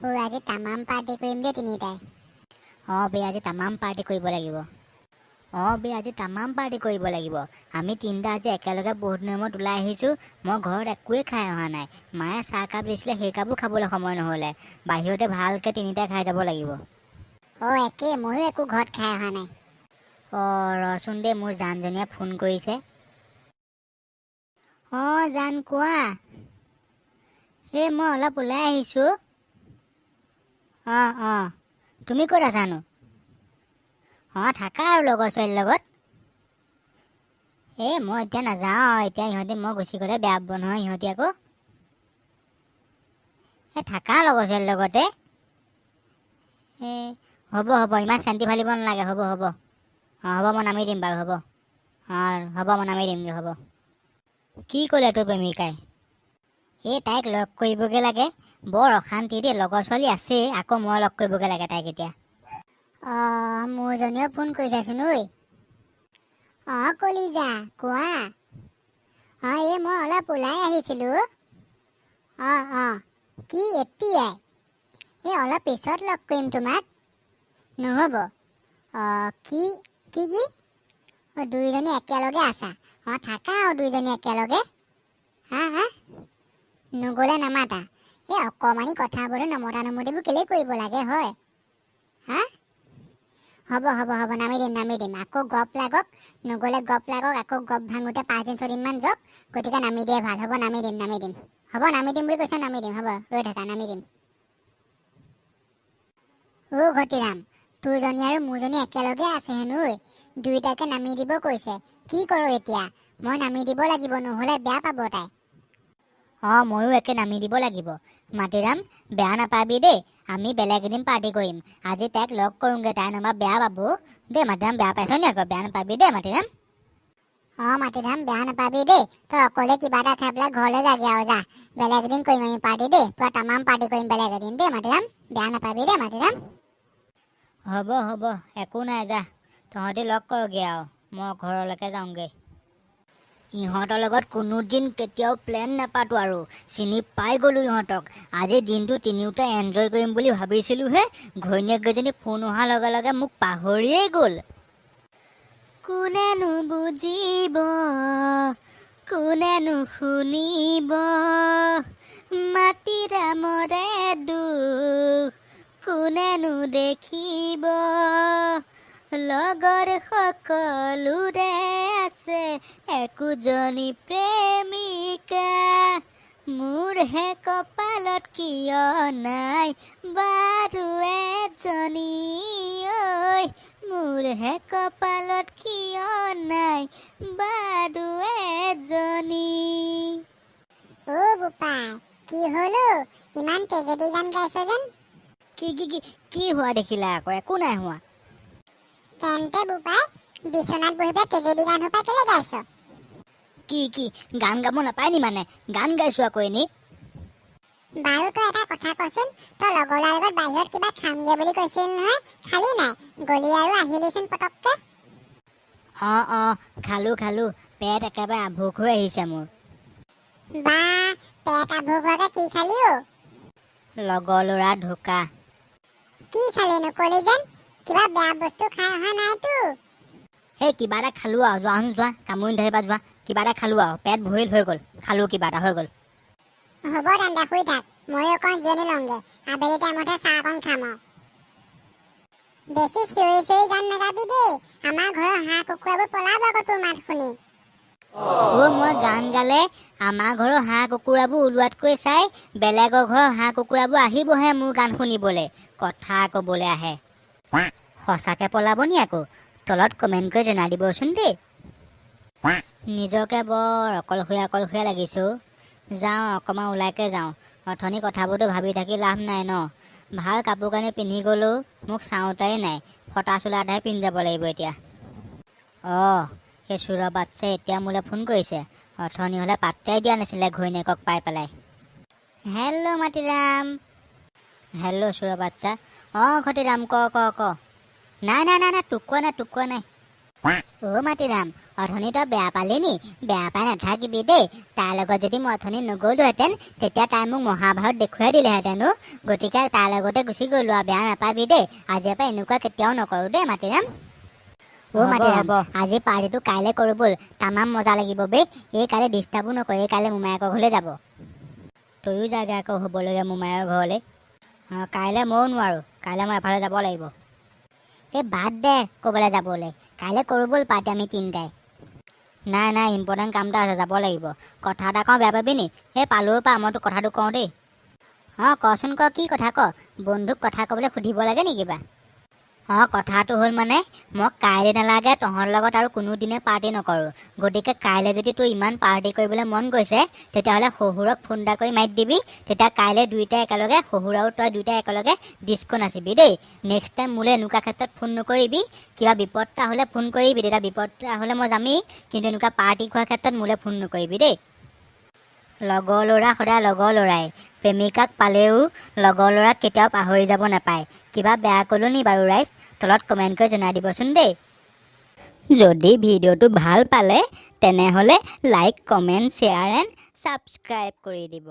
আজি তামাম পাৰ্টি কৰিম দে তিনিটাই। বে আজি তামাম পাৰ্টি কৰিব লাগিব। আজি তামাম পাৰ্টি কৰিব লাগিব। আমি তিনিটা আজি একেলগে বহুত দিনৰ মূৰত ওলাই আহিছোঁ। মই ঘৰত একোৱেই খাই অহা নাই। মায়ে চাহ কাপ দিছিলে, সেই কাপো খাবলৈ সময় নহ'লে। বাহিৰতে ভালকৈ তিনিটাই খাই যাব লাগিব। একেই, ময়ো একো ঘৰত খাই অহা নাই। ৰচোন দে, মোৰ জানজনীয়ে ফোন কৰিছে। জান কোৱা। মই অলপ ওলাই আহিছোঁ। তুমি ক'ত আছানো? থাকা আৰু লগৰ ছোৱালীৰ লগত। মই এতিয়া নাযাওঁ। এতিয়া মই গুচি গ'লে বেয়া পাব নহয় ইহঁতি আকৌ। থাকা লগৰ ছোৱালীৰ লগতে। হ'ব ইমান শান্তি ফালিব নালাগে। হ'ব মই নামি দিম বাৰু। হ'ব মই নামি দিমগৈ। হ'ব। কি ক'লে তোৰ প্ৰেমিকাই? তাইক লগ কৰিবগৈ লাগে। বৰ অশান্তি দেই, লগৰ ছোৱালী আছেই, আকৌ মই লগ কৰিবগৈ লাগে তাইক এতিয়া। মোৰজনীও ফোন কৰিছাচোন ঐ। কলিজা কোৱা। মই অলপ ওলাই আহিছিলোঁ। কি এতিয়াই? অলপ পিছত লগ কৰিম তোমাক। নহ'ব। কি কি কি দুইজনী একেলগে আছা? থাকা আৰু দুইজনী একেলগে। হা নগ'লে নামাতা? অকণমানি কথাবোৰো নমতা নমতিবোৰ কেলেই কৰিব লাগে হয়? হ'ব নামি দিম। আকৌ গপ লাগক, নগ'লে গপ লাগক, আকৌ গপ ভাঙোতে 5 দিন 6 দিনমান যাওক। গতিকে নামি দিয়ে ভাল। হ'ব নামি দিম। হ'ব নামি দিম বুলি কৈছে, নামি দিম। হ'ব ৰৈ থাকা, নামি দিম। ঘটিৰাম, তোৰজনী আৰু মোৰজনী একেলগে আছে হেনো ঐ। দুইটাকে নামি দিব কৈছে। কি কৰোঁ এতিয়া? মই নামি দিব লাগিব, নহ'লে বেয়া পাব তাই। ময়ো একে নামি দিব লাগিব। মাটিৰাম, বেয়া নাপাবি দেই। আমি বেলেগ এদিন পাৰ্টি কৰিম। আজি তাইক লগ কৰোঁগৈ, তাই নহ'বা বেয়া পাব দেই। মাটিৰাম বেয়া পাইছ নি আকৌ? বেয়া নাপাবি দেই মাটিৰাম। মাটিৰাম বেয়া নাপাবি দেই। তই অকলে কিবা এটা খাই পেলাই ঘৰলৈ যাগে আৰু যা। বেলেগ এদিন কৰিম আমি পাৰ্টি দেই। পুৰা তামাম পাৰ্টি কৰিম বেলেগ এদিন দেই মাটিৰাম। বেয়া নাপাবি দেই মাটিৰাম। হ'ব একো নাই, যা তহঁতি লগ কৰগৈ আৰু মই ঘৰলৈকে যাওঁগৈ। ইহঁতৰ লগত কোনোদিন কেতিয়াও প্লেন নাপাতো আৰু। চিনি পাই গ'লোঁ ইহঁতক। আজিৰ দিনটো তিনিওটা এনজয় কৰিম বুলি ভাবিছিলোঁহে। ঘৈণীয়েককেইজনী ফোন অহাৰ লগে লগে মোক পাহৰিয়েই গ'ল। কোনেনো বুজিব, কোনেনো শুনিব, মাটিৰামৰে দুখ কোনেনো দেখিব। লগৰ সকলোৰে আছে একোজনী প্ৰেমিকা, মোৰহে কপালত কিয় নাই বাৰু এজনী। মোৰহে কপালত কিয় নাই বাৰু এজনী। বোপাই, কি হলো? ইমান তেজেদি গান গাইছ যেন? কি হোৱা দেখিলা আকৌ? একো নাই হোৱা। তেন্তে বোপাই, বিচনাত বহি পেলাই তেজেদি গান সোপা কেলে গাইছ? কি গান গাব নাপায় নি? মানে গান গাইছো আকৌ এনেই। বাৰু তই এটা কথা কচোন, তই লগৰ ল'ৰাৰ লগত বাহিৰত কিবা খামগে বুলি কৈছিল নহয়, খালি নাই? গলি আৰু আহিলিচোন পটককে। খালো। পেট একেবাৰে আভোক হৈ আহিছে মোৰ। পেট আভোক হোৱাকে কি খালি অ? লগৰ ল'ৰা ঢোকা। কি খালি নকলি যেন? কিবা বেয়া বস্তু খাই অহা নাইতো? কিবা এটা খালো আৰু, যোৱা কামুৰি ধৰিবা যোৱা। কিবা এটা খালো আৰু, পেট ভৰিল হৈ গ'ল। খালো কিবা এটা হৈ গ'ল। হ'ব তেন্তে শুই থাক, ময়ো অকণ জিৰণি লওঁগে। আবেলি টাইমতহে চাহ অকণ খাম আৰু। বেছি চিঞৰি গান নাগাবি দেই। আমাৰ ঘৰৰ হাঁহ কুকুৰাবোৰ পলাব আকৌ তোৰ মাত শুনি। মই গান গালে আমাৰ ঘৰৰ হাঁহ কুকুৰাবোৰ ওলোৱাতকৈ চাই বেলেগৰ ঘৰৰ হাঁহ কুকুৰাবোৰ আহিবহে মোৰ গান শুনিবলৈ, কথা ক'বলৈ আহে। সঁচাকে পলাব নি আকৌ? তলত কমেণ্ট কৰি জনাই দিবচোন দেই। নিজকে বৰ অকলশৰীয়া লাগিছোঁ। যাওঁ অকণমান ওলাইকে যাওঁ। অথনি কথাবোৰতো ভাবি থাকি লাভ নাই ন। ভাল কাপোৰ কানি পিন্ধি গ'লেও মোক চাওঁতাই নাই। ফটা চোলা এটাহে পিন্ধি যাব লাগিব এতিয়া। সেই চোৰৰ বাচ্চাই এতিয়া মোলৈ ফোন কৰিছে। অথনি হ'লে পাত্তাই দিয়া নাছিলে ঘৈণীয়েকক পাই পেলাই। হেল্ল' মাটিৰাম। হেল্ল' চোৰৰ বাচ্চা। ঘটিৰাম ক। নাই তোক কোৱা নাই। অ' মাটিৰাম, অথনি তই বেয়া পালি নি? বেয়া পাই নাথাকিবি দেই। তাৰ লগত যদি মই অথনি নগ'লোহেঁতেন তেতিয়া তাই মোক মহাভাৰত দেখুৱাই দিলেহেঁতেনো। গতিকে তাৰ লগতে গুচি গ'লো আৰু, বেয়া নাপাবি দেই। আজিৰ পৰা এনেকুৱা কেতিয়াও নকৰোঁ দেই মাটিৰাম। অ' মাটিৰাম, আজি পাৰ্টিটো কাইলৈ কৰোঁ ব'ল। তামাম মজা লাগিব বে। এই কাইলৈ ডিষ্টাৰ্বো নকৰে, এই কাইলৈ মোমায়েকৰ ঘৰলৈ যাব। তয়ো যাগে আকৌ হ'বলগীয়া মোমায়েকৰ ঘৰলৈ। অঁ, কাইলৈ ময়ো নোৱাৰোঁ, কাইলৈ মই এফালে যাব লাগিব। এই বাদ দে ক'বলৈ যাবলৈ, কাইলৈ কৰোঁ ব'ল পাৰ্টি আমি তিনিটাই। নাই নাই, ইম্পৰ্টেণ্ট কাম এটা আছে, যাব লাগিব। কথা এটা কওঁ, বেয়া পাবি নি? এই পালেও পা, মই তোক কথাটো কওঁ দেই। অঁ, কচোন ক, কি কথা ক? বন্ধুক কথা ক'বলৈ সুধিব লাগে নি কিবা? অঁ, কথাটো হ'ল মানে মই কাইলৈ নালাগে তহঁতৰ লগত আৰু কোনোদিনে পাৰ্টি নকৰোঁ। গতিকে কাইলৈ যদি তোৰ ইমান পাৰ্টি কৰিবলৈ মন গৈছে তেতিয়াহ'লে শহুৰক ফোন এটা কৰি মাতি দিবি। তেতিয়া কাইলৈ দুয়োটাই একেলগে, শহুৰ আৰু তই দুয়োটাই একেলগে ডিস্কো নাচিবি দেই। নেক্সট টাইম মোলৈ এনেকুৱা ক্ষেত্ৰত ফোন নকৰিবি। কিবা বিপদ এটা হ'লে ফোন কৰিবি, তেতিয়া বিপদ এটা হ'লে মই যামেই, কিন্তু এনেকুৱা পাৰ্টি খোৱাৰ ক্ষেত্ৰত মোলৈ ফোন নকৰিবি দেই। লগৰ ল'ৰা সদায় লগৰ ল'ৰাই, প্ৰেমিকাক পালেও লগৰ ল'ৰাক কেতিয়াও পাহৰি যাব নাপায়। কিবা বেয়া ক'লো নি বাৰু ৰাইজ? তলত কমেণ্ট কৰি জনাই দিবচোন দেই। যদি ভিডিঅ'টো ভাল পালে তেনেহ'লে like, comment, share and subscribe কৰি দিব।